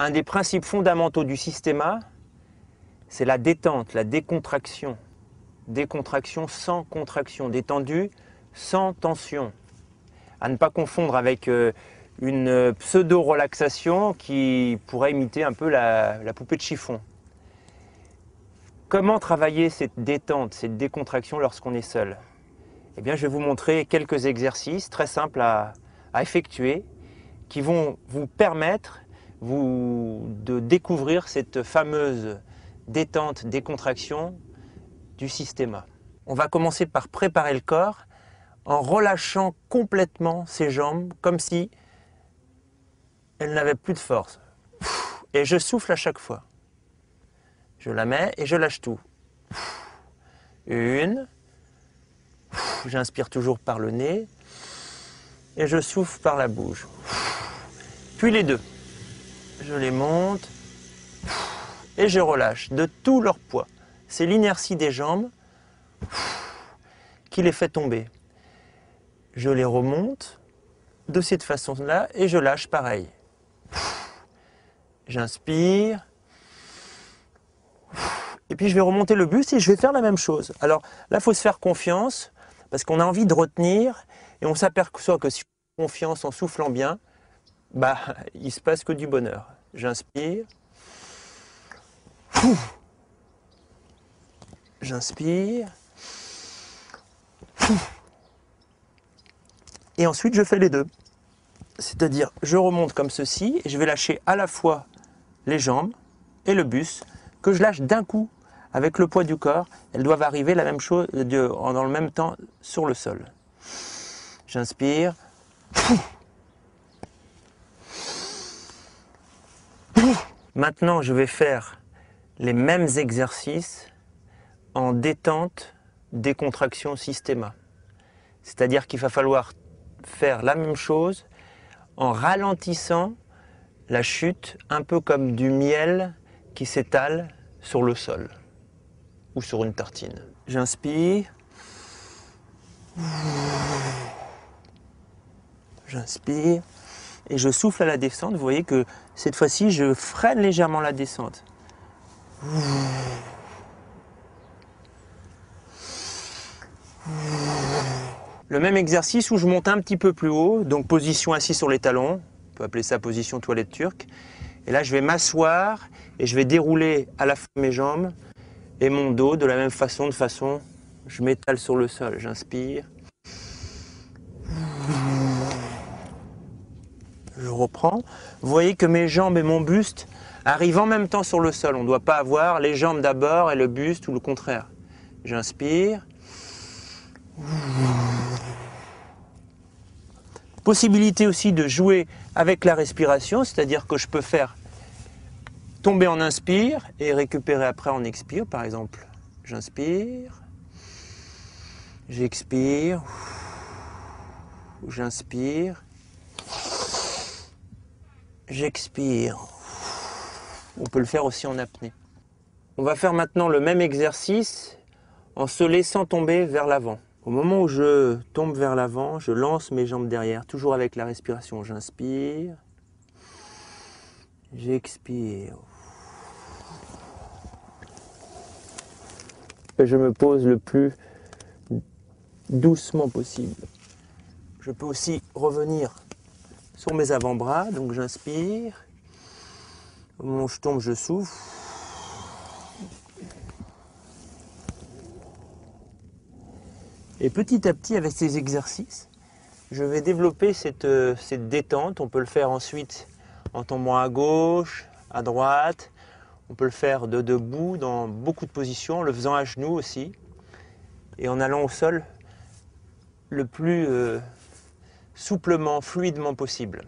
Un des principes fondamentaux du systéma, c'est la détente, la décontraction. Décontraction sans contraction, détendu sans tension. À ne pas confondre avec une pseudo-relaxation qui pourrait imiter un peu la poupée de chiffon. Comment travailler cette détente, cette décontraction lorsqu'on est seul? Eh bien, je vais vous montrer quelques exercices très simples à effectuer qui vont vous permettre de découvrir cette fameuse détente, décontraction du systéma. On va commencer par préparer le corps en relâchant complètement ses jambes comme si elles n'avaient plus de force. Et je souffle à chaque fois. Je la mets et je lâche tout. Une. J'inspire toujours par le nez et je souffle par la bouche. Puis les deux. Je les monte et je relâche de tout leur poids. C'est l'inertie des jambes qui les fait tomber. Je les remonte de cette façon-là et je lâche pareil. J'inspire. Et puis je vais remonter le buste et je vais faire la même chose. Alors là, il faut se faire confiance parce qu'on a envie de retenir et on s'aperçoit que si on fait confiance en soufflant bien, il ne se passe que du bonheur. J'inspire. J'inspire. Et ensuite, je fais les deux. C'est-à-dire, je remonte comme ceci et je vais lâcher à la fois les jambes et le buste que je lâche d'un coup avec le poids du corps. Elles doivent arriver la même chose dans le même temps sur le sol. J'inspire. Maintenant, je vais faire les mêmes exercices en détente, décontraction, systéma. C'est-à-dire qu'il va falloir faire la même chose en ralentissant la chute, un peu comme du miel qui s'étale sur le sol ou sur une tartine. J'inspire. J'inspire. Et je souffle à la descente. Vous voyez que cette fois-ci, je freine légèrement la descente. Le même exercice où je monte un petit peu plus haut, donc position assis sur les talons, on peut appeler ça position toilette turque. Et là, je vais m'asseoir et je vais dérouler à la fois mes jambes et mon dos de la même façon, je m'étale sur le sol. J'inspire. Je reprends. Vous voyez que mes jambes et mon buste arrivent en même temps sur le sol. On ne doit pas avoir les jambes d'abord et le buste ou le contraire. J'inspire. Possibilité aussi de jouer avec la respiration, c'est-à-dire que je peux faire tomber en inspire et récupérer après en expire, par exemple. J'inspire, j'expire, j'inspire, j'expire. On peut le faire aussi en apnée. On va faire maintenant le même exercice en se laissant tomber vers l'avant. Au moment où je tombe vers l'avant, je lance mes jambes derrière, toujours avec la respiration. J'inspire, j'expire. Et je me pose le plus doucement possible. Je peux aussi revenir sur mes avant-bras, donc j'inspire. Au moment où je tombe, je souffle. Et petit à petit, avec ces exercices, je vais développer cette détente. On peut le faire ensuite en tombant à gauche, à droite. On peut le faire de debout dans beaucoup de positions, en le faisant à genoux aussi. Et en allant au sol le plus souplement, fluidement possible.